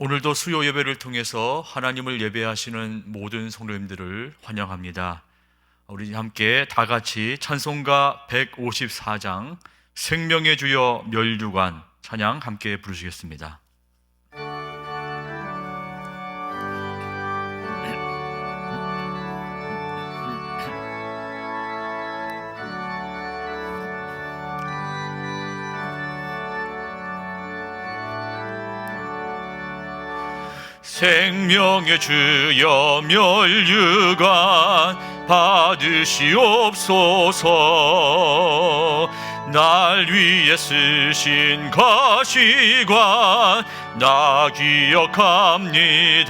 오늘도 수요 예배를 통해서 하나님을 예배하시는 모든 성도님들을 환영합니다. 우리 함께 다 같이 찬송가 154장 생명의 주여 멸류관 찬양 함께 부르시겠습니다. 생명의 주여 멸류관 받으시옵소서. 날 위해 쓰신 가시관 나 기억합니다.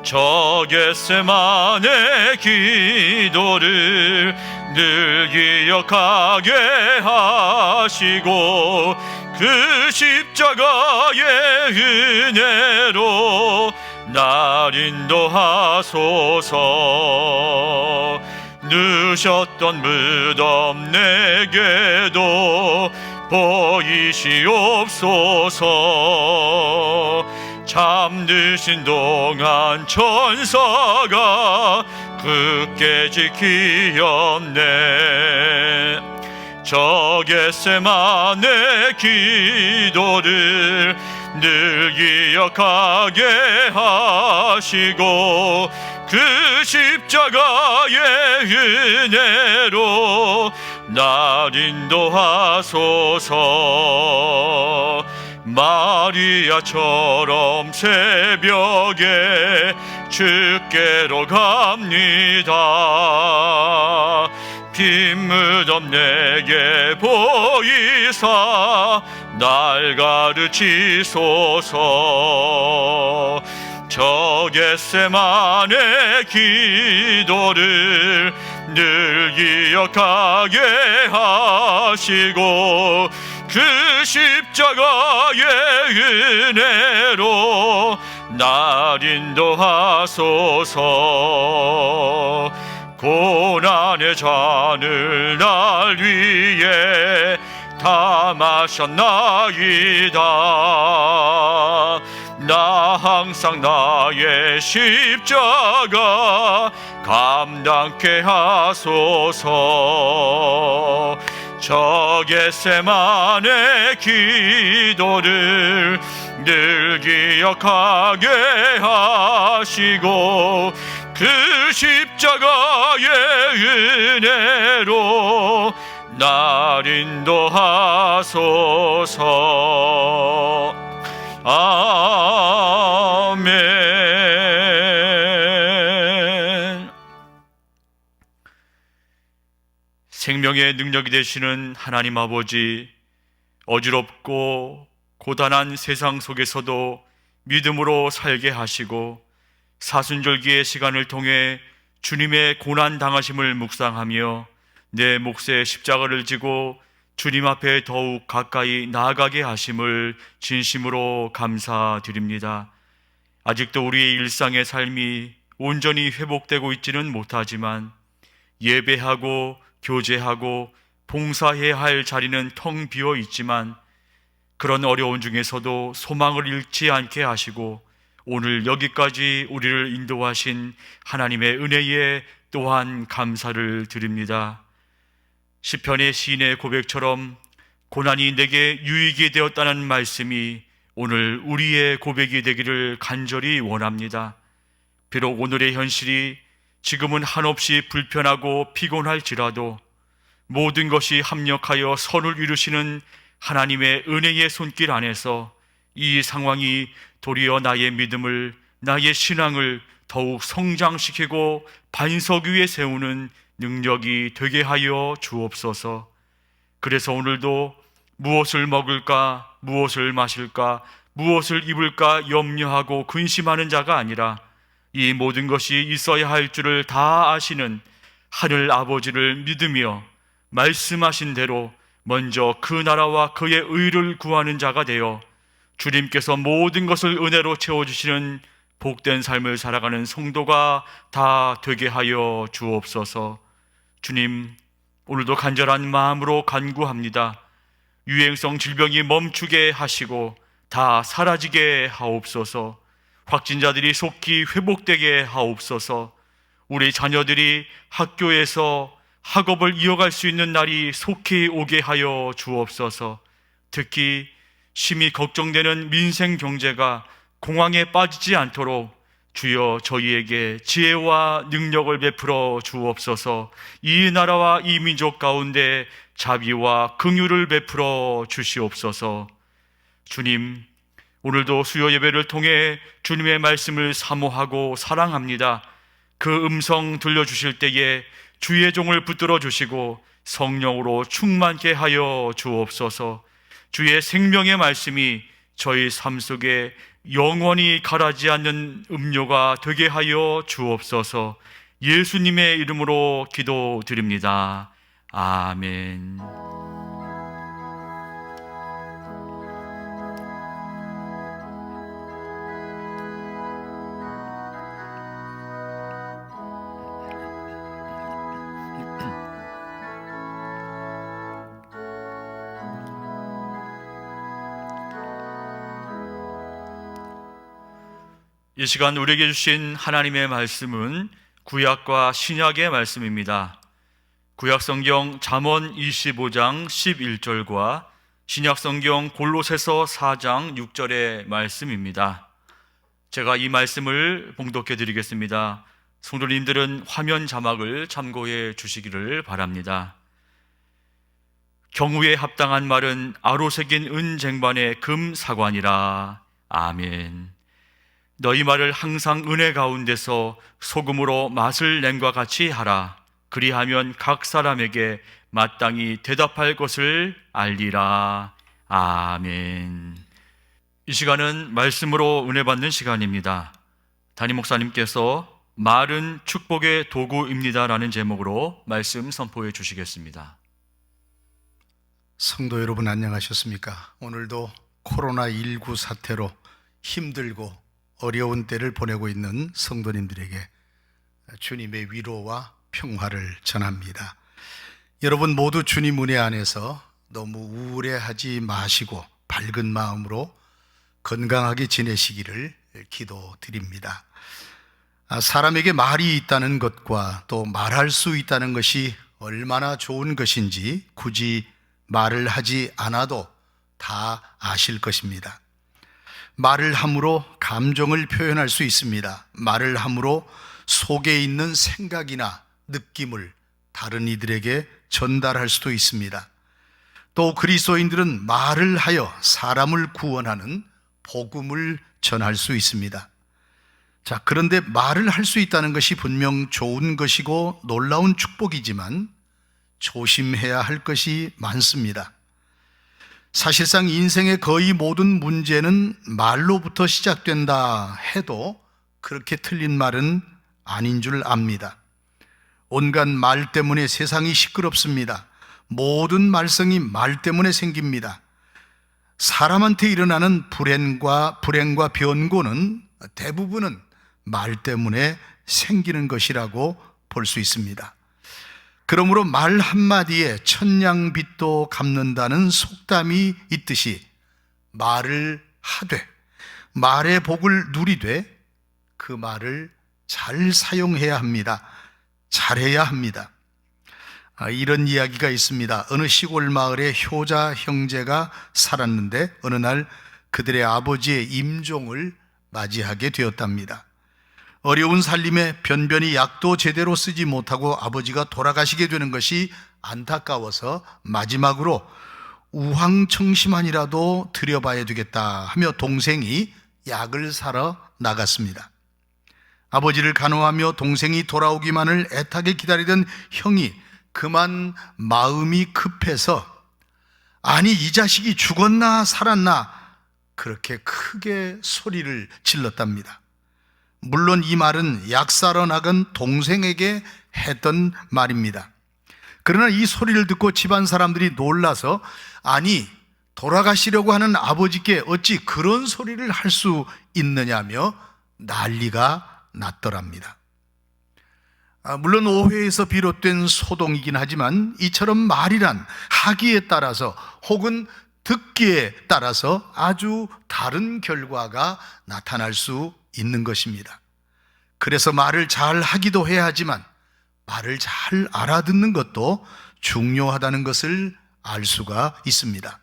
저 겟세마네 기도를 늘 기억하게 하시고 그 십자가의 은혜로 날 인도하소서. 누셨던 무덤 내게도 보이시옵소서. 잠드신 동안 천사가 굳게 지키었네. 저 겟세마네 기도를 늘 기억하게 하시고 그 십자가의 은혜로 날 인도하소서. 마리아처럼 새벽에 주께로 갑니다. 빈 무덤 내게 보이사 날 가르치소서. 저 겟세마네 기도를 늘 기억하게 하시고 그 십자가의 은혜로 날 인도하소서. 고난의 잔을 날 위해 다 마셨나이다. 나 항상 나의 십자가 감당케 하소서. 저 겟세마네 기도를 늘 기억하게 하시고 그 십자가의 은혜로 날 인도하소서. 아멘. 생명의 능력이 되시는 하나님 아버지, 어지럽고 고단한 세상 속에서도 믿음으로 살게 하시고 사순절기의 시간을 통해 주님의 고난 당하심을 묵상하며 내 몫에 십자가를 지고 주님 앞에 더욱 가까이 나아가게 하심을 진심으로 감사드립니다. 아직도 우리의 일상의 삶이 온전히 회복되고 있지는 못하지만 예배하고 교제하고 봉사해야 할 자리는 텅 비어 있지만 그런 어려운 중에서도 소망을 잃지 않게 하시고 오늘 여기까지 우리를 인도하신 하나님의 은혜에 또한 감사를 드립니다. 시편의 시인의 고백처럼 고난이 내게 유익이 되었다는 말씀이 오늘 우리의 고백이 되기를 간절히 원합니다. 비록 오늘의 현실이 지금은 한없이 불편하고 피곤할지라도 모든 것이 합력하여 선을 이루시는 하나님의 은혜의 손길 안에서 이 상황이 도리어 나의 믿음을, 나의 신앙을 더욱 성장시키고 반석 위에 세우는 능력이 되게 하여 주옵소서. 그래서 오늘도 무엇을 먹을까, 무엇을 마실까, 무엇을 입을까 염려하고 근심하는 자가 아니라 이 모든 것이 있어야 할 줄을 다 아시는 하늘 아버지를 믿으며 말씀하신 대로 먼저 그 나라와 그의 의를 구하는 자가 되어 주님께서 모든 것을 은혜로 채워주시는 복된 삶을 살아가는 성도가 다 되게 하여 주옵소서. 주님, 오늘도 간절한 마음으로 간구합니다. 유행성 질병이 멈추게 하시고 다 사라지게 하옵소서. 확진자들이 속히 회복되게 하옵소서. 우리 자녀들이 학교에서 학업을 이어갈 수 있는 날이 속히 오게 하여 주옵소서. 특히 심히 걱정되는 민생 경제가 공황에 빠지지 않도록 주여 저희에게 지혜와 능력을 베풀어 주옵소서. 이 나라와 이 민족 가운데 자비와 긍휼을 베풀어 주시옵소서. 주님, 오늘도 수요 예배를 통해 주님의 말씀을 사모하고 사랑합니다. 그 음성 들려주실 때에 주의 종을 붙들어 주시고 성령으로 충만케 하여 주옵소서. 주의 생명의 말씀이 저희 삶 속에 영원히 가라지 않는 음료가 되게 하여 주옵소서. 예수님의 이름으로 기도드립니다. 아멘. 이 시간 우리에게 주신 하나님의 말씀은 구약과 신약의 말씀입니다. 구약성경 잠언 25장 11절과 신약성경 골로새서 4장 6절의 말씀입니다. 제가 이 말씀을 봉독해 드리겠습니다. 성도님들은 화면 자막을 참고해 주시기를 바랍니다. 경우에 합당한 말은 아로새긴 은쟁반의 금사관이라. 아멘. 너희 말을 항상 은혜 가운데서 소금으로 맛을 낸과 같이 하라. 그리하면 각 사람에게 마땅히 대답할 것을 알리라. 아멘. 이 시간은 말씀으로 은혜 받는 시간입니다. 담임 목사님께서 말은 축복의 도구입니다 라는 제목으로 말씀 선포해 주시겠습니다. 성도 여러분 안녕하셨습니까? 오늘도 코로나19 사태로 힘들고 어려운 때를 보내고 있는 성도님들에게 주님의 위로와 평화를 전합니다. 여러분 모두 주님 은혜 안에서 너무 우울해하지 마시고 밝은 마음으로 건강하게 지내시기를 기도드립니다. 사람에게 말이 있다는 것과 또 말할 수 있다는 것이 얼마나 좋은 것인지 굳이 말을 하지 않아도 다 아실 것입니다. 말을 함으로 감정을 표현할 수 있습니다. 말을 함으로 속에 있는 생각이나 느낌을 다른 이들에게 전달할 수도 있습니다. 또 그리스도인들은 말을 하여 사람을 구원하는 복음을 전할 수 있습니다. 자, 그런데 말을 할 수 있다는 것이 분명 좋은 것이고 놀라운 축복이지만 조심해야 할 것이 많습니다. 사실상 인생의 거의 모든 문제는 말로부터 시작된다 해도 그렇게 틀린 말은 아닌 줄 압니다. 온갖 말 때문에 세상이 시끄럽습니다. 모든 말썽이 말 때문에 생깁니다. 사람한테 일어나는 불행과 변고는 대부분은 말 때문에 생기는 것이라고 볼 수 있습니다. 그러므로 말 한마디에 천냥빚도 갚는다는 속담이 있듯이 말을 하되 말의 복을 누리되 그 말을 잘 사용해야 합니다. 잘해야 합니다. 이런 이야기가 있습니다. 어느 시골 마을에 효자 형제가 살았는데 어느 날 그들의 아버지의 임종을 맞이하게 되었답니다. 어려운 살림에 변변히 약도 제대로 쓰지 못하고 아버지가 돌아가시게 되는 것이 안타까워서 마지막으로 우황청심환이라도 드려봐야 되겠다 하며 동생이 약을 사러 나갔습니다. 아버지를 간호하며 동생이 돌아오기만을 애타게 기다리던 형이 그만 마음이 급해서 아니 이 자식이 죽었나 살았나 그렇게 크게 소리를 질렀답니다. 물론 이 말은 약 사러 나간 동생에게 했던 말입니다. 그러나 이 소리를 듣고 집안 사람들이 놀라서 아니 돌아가시려고 하는 아버지께 어찌 그런 소리를 할 수 있느냐며 난리가 났더랍니다. 물론 오해에서 비롯된 소동이긴 하지만 이처럼 말이란 하기에 따라서 혹은 듣기에 따라서 아주 다른 결과가 나타날 수 있는 것입니다. 그래서 말을 잘 하기도 해야 하지만 말을 잘 알아듣는 것도 중요하다는 것을 알 수가 있습니다.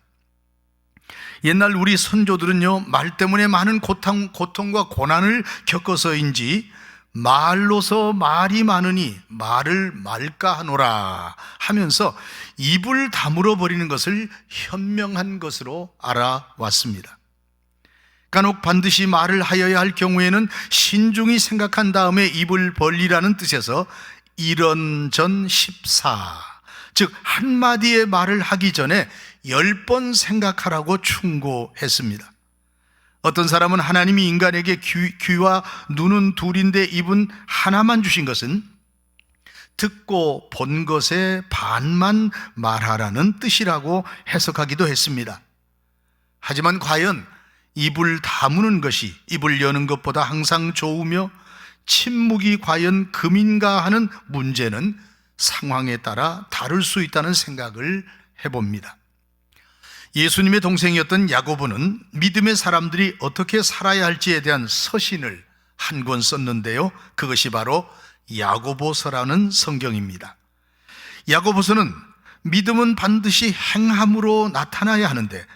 옛날 우리 선조들은요, 말 때문에 많은 고통과 고난을 겪어서인지 말로서 말이 많으니 말을 말까 하노라 하면서 입을 다물어 버리는 것을 현명한 것으로 알아왔습니다. 간혹 반드시 말을 하여야 할 경우에는 신중히 생각한 다음에 입을 벌리라는 뜻에서 일언전십사, 즉 한마디의 말을 하기 전에 10번 생각하라고 충고했습니다. 어떤 사람은 하나님이 인간에게 귀와 눈은 둘인데 입은 하나만 주신 것은 듣고 본 것의 반만 말하라는 뜻이라고 해석하기도 했습니다. 하지만 과연 입을 다무는 것이 입을 여는 것보다 항상 좋으며 침묵이 과연 금인가 하는 문제는 상황에 따라 다를 수 있다는 생각을 해봅니다. 예수님의 동생이었던 야고보는 믿음의 사람들이 어떻게 살아야 할지에 대한 서신을 한 권 썼는데요, 그것이 바로 야고보서라는 성경입니다. 야고보서는 믿음은 반드시 행함으로 나타나야 하는데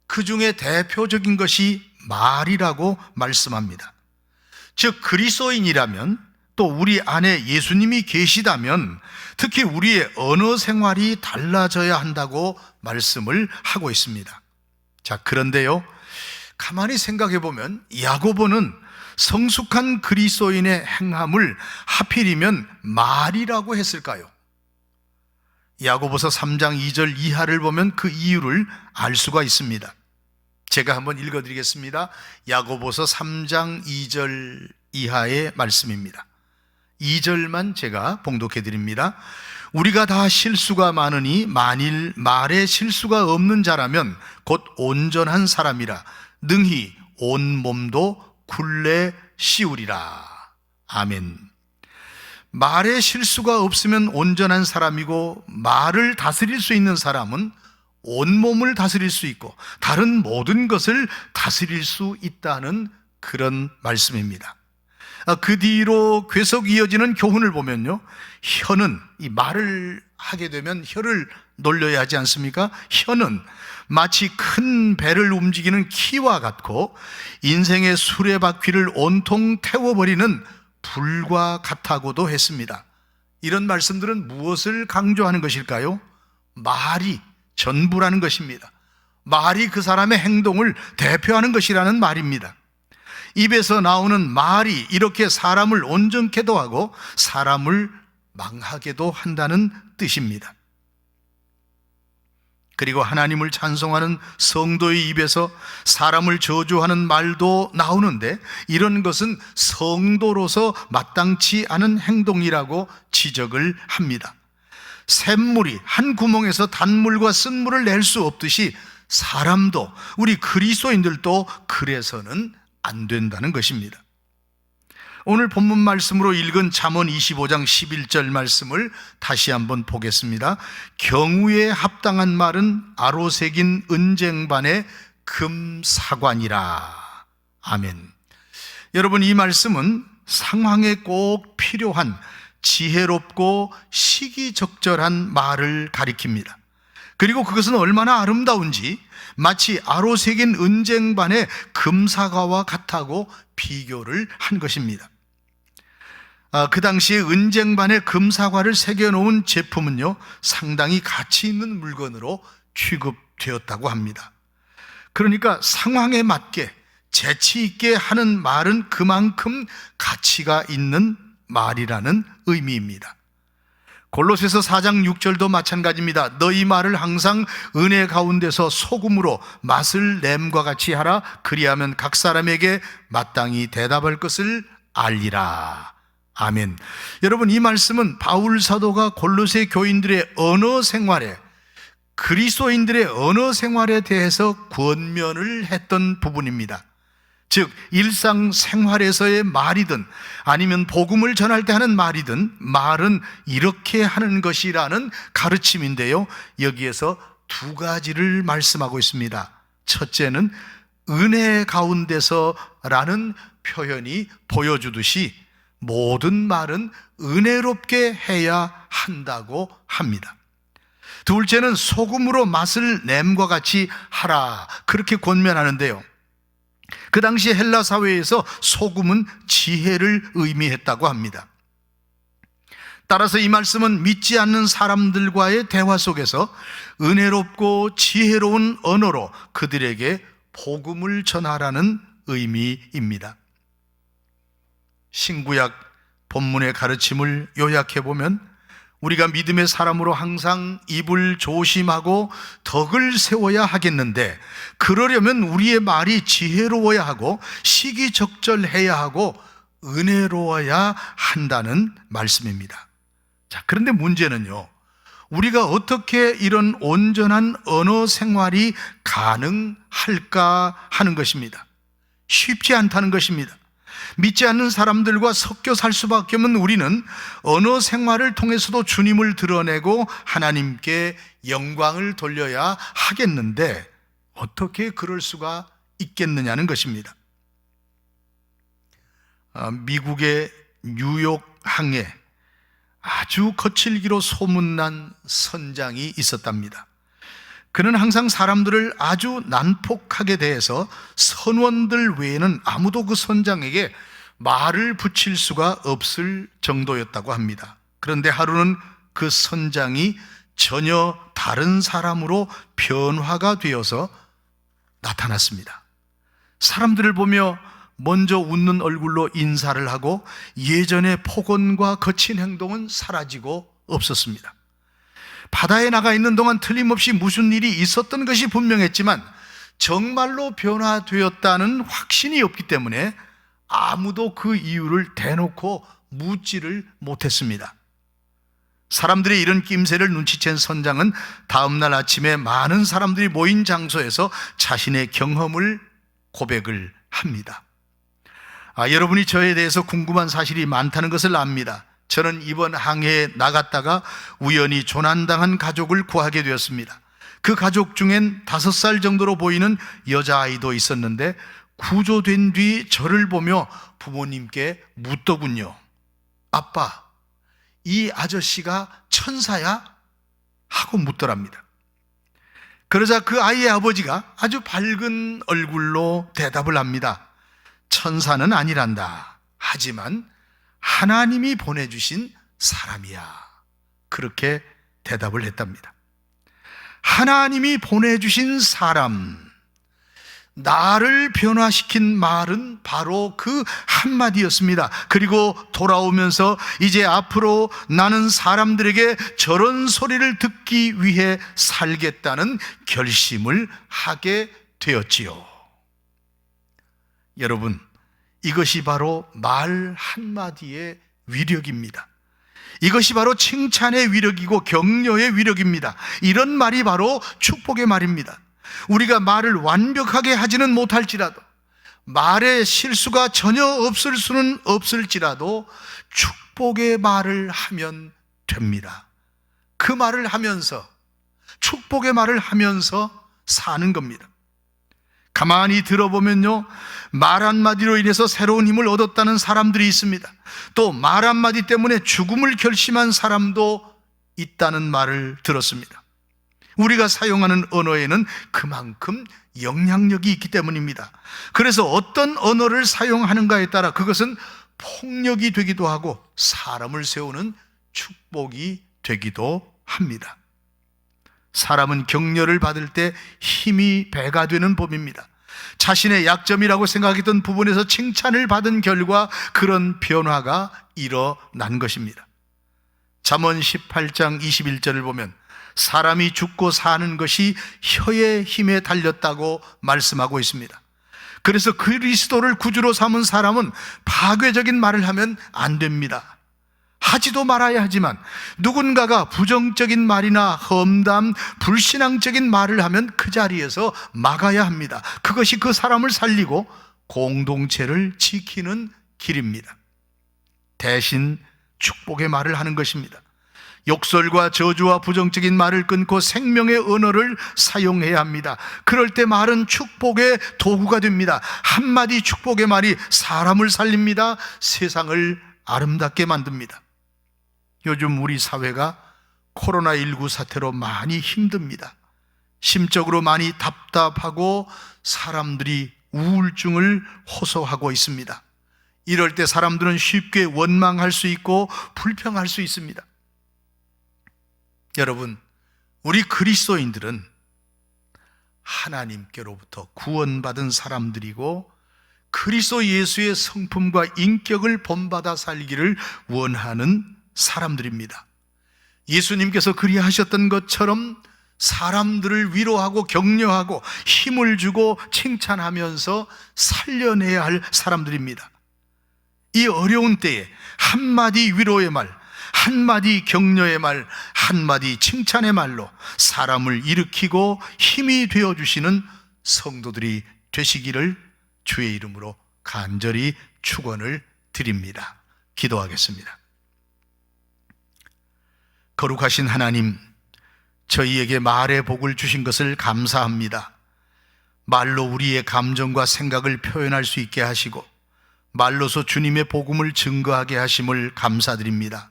그 중에 대표적인 것이 말이라고 말씀합니다. 즉 그리스도인이라면, 또 우리 안에 예수님이 계시다면 특히 우리의 언어 생활이 달라져야 한다고 말씀을 하고 있습니다. 자, 그런데요, 가만히 생각해 보면 야고보는 성숙한 그리스도인의 행함을 하필이면 말이라고 했을까요? 야고보서 3장 2절 이하를 보면 그 이유를 알 수가 있습니다. 제가 한번 읽어드리겠습니다. 야고보서 3장 2절 이하의 말씀입니다. 2절만 제가 봉독해 드립니다. 우리가 다 실수가 많으니 만일 말에 실수가 없는 자라면 곧 온전한 사람이라 능히 온 몸도 굴레 씌우리라. 아멘. 말에 실수가 없으면 온전한 사람이고, 말을 다스릴 수 있는 사람은 온몸을 다스릴 수 있고 다른 모든 것을 다스릴 수 있다는 그런 말씀입니다. 그 뒤로 계속 이어지는 교훈을 보면요, 혀는, 이 말을 하게 되면 혀를 놀려야 하지 않습니까? 혀는 마치 큰 배를 움직이는 키와 같고 인생의 수레바퀴를 온통 태워버리는 불과 같다고도 했습니다. 이런 말씀들은 무엇을 강조하는 것일까요? 말이 전부라는 것입니다. 말이 그 사람의 행동을 대표하는 것이라는 말입니다. 입에서 나오는 말이 이렇게 사람을 온전케도 하고 사람을 망하게도 한다는 뜻입니다. 그리고 하나님을 찬송하는 성도의 입에서 사람을 저주하는 말도 나오는데 이런 것은 성도로서 마땅치 않은 행동이라고 지적을 합니다. 샘물이 한 구멍에서 단물과 쓴물을 낼 수 없듯이 사람도, 우리 그리스도인들도 그래서는 안 된다는 것입니다. 오늘 본문 말씀으로 읽은 잠언 25장 11절 말씀을 다시 한번 보겠습니다. 경우에 합당한 말은 아로새긴 은쟁반의 금사관이라. 아멘. 여러분, 이 말씀은 상황에 꼭 필요한 지혜롭고 시기적절한 말을 가리킵니다. 그리고 그것은 얼마나 아름다운지 마치 아로새긴 은쟁반의 금사과와 같다고 비교를 한 것입니다. 그 당시에 은쟁반에 금사과를 새겨놓은 제품은요, 상당히 가치 있는 물건으로 취급되었다고 합니다. 그러니까 상황에 맞게 재치 있게 하는 말은 그만큼 가치가 있는 말이라는 의미입니다. 골로새서 4장 6절도 마찬가지입니다. 너희 말을 항상 은혜 가운데서 소금으로 맛을 냄과 같이 하라. 그리하면 각 사람에게 마땅히 대답할 것을 알리라. 아멘. 여러분, 이 말씀은 바울 사도가 골로새 교인들의 언어 생활에, 그리스도인들의 언어 생활에 대해서 권면을 했던 부분입니다. 즉 일상생활에서의 말이든 아니면 복음을 전할 때 하는 말이든 말은 이렇게 하는 것이라는 가르침인데요, 여기에서 두 가지를 말씀하고 있습니다. 첫째는 은혜 가운데서라는 표현이 보여주듯이 모든 말은 은혜롭게 해야 한다고 합니다. 둘째는 소금으로 맛을 냄과 같이 하라, 그렇게 권면하는데요. 그 당시 헬라 사회에서 소금은 지혜를 의미했다고 합니다. 따라서 이 말씀은 믿지 않는 사람들과의 대화 속에서 은혜롭고 지혜로운 언어로 그들에게 복음을 전하라는 의미입니다. 신구약 본문의 가르침을 요약해 보면 우리가 믿음의 사람으로 항상 입을 조심하고 덕을 세워야 하겠는데, 그러려면 우리의 말이 지혜로워야 하고 시기적절해야 하고 은혜로워야 한다는 말씀입니다. 자, 그런데 문제는요, 우리가 어떻게 이런 온전한 언어 생활이 가능할까 하는 것입니다. 쉽지 않다는 것입니다. 믿지 않는 사람들과 섞여 살 수밖에 없는 우리는 언어 생활을 통해서도 주님을 드러내고 하나님께 영광을 돌려야 하겠는데 어떻게 그럴 수가 있겠느냐는 것입니다. 미국의 뉴욕 항에 아주 거칠기로 소문난 선장이 있었답니다. 그는 항상 사람들을 아주 난폭하게 대해서 선원들 외에는 아무도 그 선장에게 말을 붙일 수가 없을 정도였다고 합니다. 그런데 하루는 그 선장이 전혀 다른 사람으로 변화가 되어서 나타났습니다. 사람들을 보며 먼저 웃는 얼굴로 인사를 하고 예전의 폭언과 거친 행동은 사라지고 없었습니다. 바다에 나가 있는 동안 틀림없이 무슨 일이 있었던 것이 분명했지만 정말로 변화되었다는 확신이 없기 때문에 아무도 그 이유를 대놓고 묻지를 못했습니다. 사람들의 이런 낌새를 눈치챈 선장은 다음날 아침에 많은 사람들이 모인 장소에서 자신의 경험을 고백을 합니다. 여러분이 저에 대해서 궁금한 사실이 많다는 것을 압니다. 저는 이번 항해에 나갔다가 우연히 조난당한 가족을 구하게 되었습니다. 그 가족 중엔 5살 정도로 보이는 여자아이도 있었는데 구조된 뒤 저를 보며 부모님께 묻더군요. 아빠, 이 아저씨가 천사야? 하고 묻더랍니다. 그러자 그 아이의 아버지가 아주 밝은 얼굴로 대답을 합니다. 천사는 아니란다. 하지만 하나님이 보내주신 사람이야. 그렇게 대답을 했답니다. 하나님이 보내주신 사람, 나를 변화시킨 말은 바로 그 한마디였습니다. 그리고 돌아오면서 이제 앞으로 나는 사람들에게 저런 소리를 듣기 위해 살겠다는 결심을 하게 되었지요. 여러분, 이것이 바로 말 한마디의 위력입니다. 이것이 바로 칭찬의 위력이고 격려의 위력입니다. 이런 말이 바로 축복의 말입니다. 우리가 말을 완벽하게 하지는 못할지라도, 말에 실수가 전혀 없을 수는 없을지라도 축복의 말을 하면 됩니다. 그 말을 하면서, 축복의 말을 하면서 사는 겁니다. 가만히 들어보면요, 말 한마디로 인해서 새로운 힘을 얻었다는 사람들이 있습니다. 또 말 한마디 때문에 죽음을 결심한 사람도 있다는 말을 들었습니다. 우리가 사용하는 언어에는 그만큼 영향력이 있기 때문입니다. 그래서 어떤 언어를 사용하는가에 따라 그것은 폭력이 되기도 하고 사람을 세우는 축복이 되기도 합니다. 사람은 격려를 받을 때 힘이 배가 되는 법입니다. 자신의 약점이라고 생각했던 부분에서 칭찬을 받은 결과 그런 변화가 일어난 것입니다. 잠언 18장 21절을 보면 사람이 죽고 사는 것이 혀의 힘에 달렸다고 말씀하고 있습니다. 그래서 그리스도를 구주로 삼은 사람은 파괴적인 말을 하면 안 됩니다. 하지도 말아야 하지만 누군가가 부정적인 말이나 험담, 불신앙적인 말을 하면 그 자리에서 막아야 합니다. 그것이 그 사람을 살리고 공동체를 지키는 길입니다. 대신 축복의 말을 하는 것입니다. 욕설과 저주와 부정적인 말을 끊고 생명의 언어를 사용해야 합니다. 그럴 때 말은 축복의 도구가 됩니다. 한마디 축복의 말이 사람을 살립니다. 세상을 아름답게 만듭니다. 요즘 우리 사회가 코로나19 사태로 많이 힘듭니다. 심적으로 많이 답답하고 사람들이 우울증을 호소하고 있습니다. 이럴 때 사람들은 쉽게 원망할 수 있고 불평할 수 있습니다. 여러분, 우리 그리스도인들은 하나님께로부터 구원받은 사람들이고 그리스도 예수의 성품과 인격을 본받아 살기를 원하는 사람들입니다. 예수님께서 그리하셨던 것처럼 사람들을 위로하고 격려하고 힘을 주고 칭찬하면서 살려내야 할 사람들입니다. 이 어려운 때에 한마디 위로의 말, 한마디 격려의 말, 한마디 칭찬의 말로 사람을 일으키고 힘이 되어주시는 성도들이 되시기를 주의 이름으로 간절히 축원을 드립니다. 기도하겠습니다. 거룩하신 하나님, 저희에게 말의 복을 주신 것을 감사합니다. 말로 우리의 감정과 생각을 표현할 수 있게 하시고 말로서 주님의 복음을 증거하게 하심을 감사드립니다.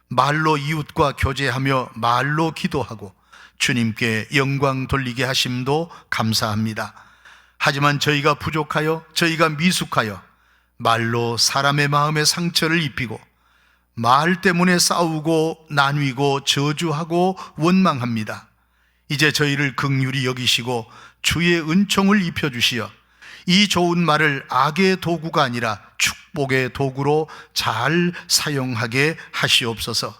말로 이웃과 교제하며 말로 기도하고 주님께 영광 돌리게 하심도 감사합니다. 하지만 저희가 부족하여 저희가 미숙하여 말로 사람의 마음에 상처를 입히고 말 때문에 싸우고 나뉘고 저주하고 원망합니다. 이제 저희를 긍휼히 여기시고 주의 은총을 입혀주시어 이 좋은 말을 악의 도구가 아니라 축복의 도구로 잘 사용하게 하시옵소서.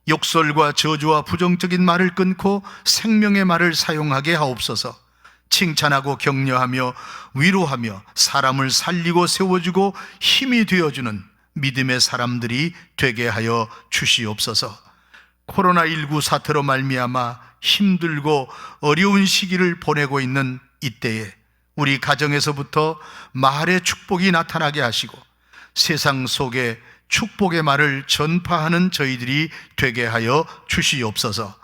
욕설과 저주와 부정적인 말을 끊고 생명의 말을 사용하게 하옵소서. 칭찬하고 격려하며 위로하며 사람을 살리고 세워주고 힘이 되어주는 믿음의 사람들이 되게 하여 주시옵소서. 코로나19 사태로 말미암아 힘들고 어려운 시기를 보내고 있는 이때에 우리 가정에서부터 말의 축복이 나타나게 하시고 세상 속에 축복의 말을 전파하는 저희들이 되게 하여 주시옵소서.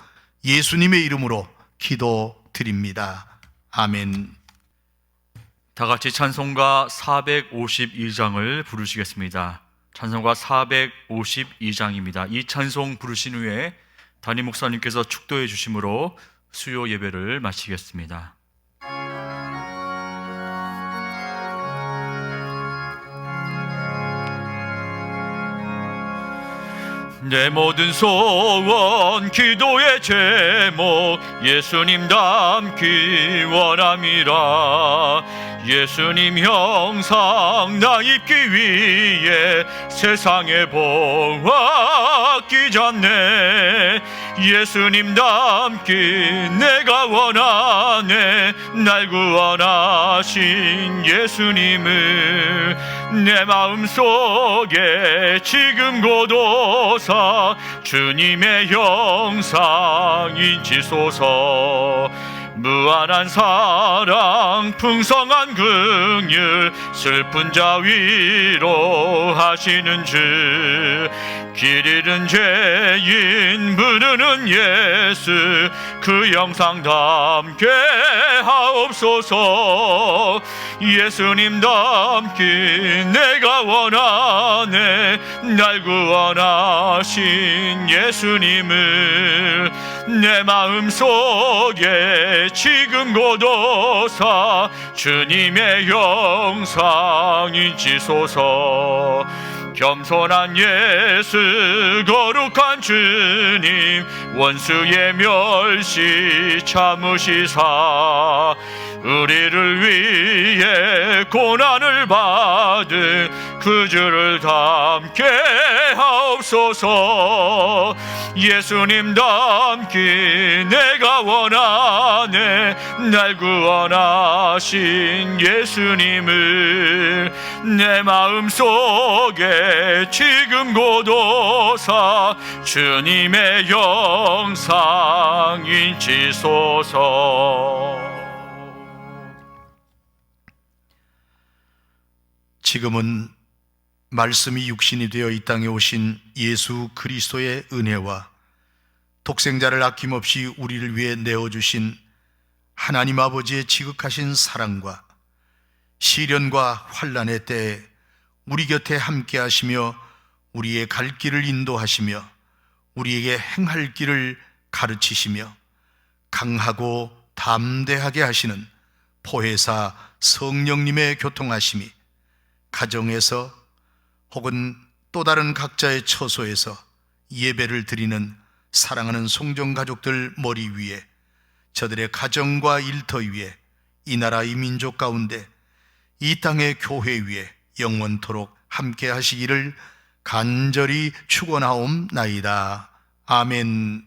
예수님의 이름으로 기도드립니다. 아멘. 다 같이 찬송가 452장을 부르시겠습니다. 찬송가 452장입니다. 이 찬송 부르신 후에 담임 목사님께서 축도해 주심으로 수요 예배를 마치겠습니다. 내 모든 소원 기도의 제목 예수님 닮기 원함이라. 예수님 형상 나 입기 위해 세상에 보았기 전에 예수님 닮기 내가 원하네. 날 구원하신 예수님을 내 마음속에 지금 고도사 주님의 형상 인치소서. 무한한 사랑 풍성한 긍휼 슬픈 자 위로하시는 주. 길 잃은 죄인 부르는 예수 그 영상 담게 하옵소서. 예수님 닮기 내가 원하네. 날 구원하신 예수님을 내 마음속에 지금 고도사 주님의 형상 인치소서. 겸손한 예수 거룩한 주님 원수의 멸시 참으시사 우리를 위해 고난을 받은 그 주를 닮게 하옵소서. 예수님 닮기 내가 원하네. 날 구원하신 예수님을 내 마음속에 지금 고도사 주님의 영상 인치소서. 지금은 말씀이 육신이 되어 이 땅에 오신 예수 그리스도의 은혜와 독생자를 아낌없이 우리를 위해 내어주신 하나님 아버지의 지극하신 사랑과 시련과 환난의 때에 우리 곁에 함께 하시며 우리의 갈 길을 인도하시며 우리에게 행할 길을 가르치시며 강하고 담대하게 하시는 보혜사 성령님의 교통하심이 가정에서 혹은 또 다른 각자의 처소에서 예배를 드리는 사랑하는 송정가족들 머리 위에, 저들의 가정과 일터 위에, 이 나라 이 민족 가운데 이 땅의 교회 위에 영원토록 함께 하시기를 간절히 축원하옵나이다. 아멘.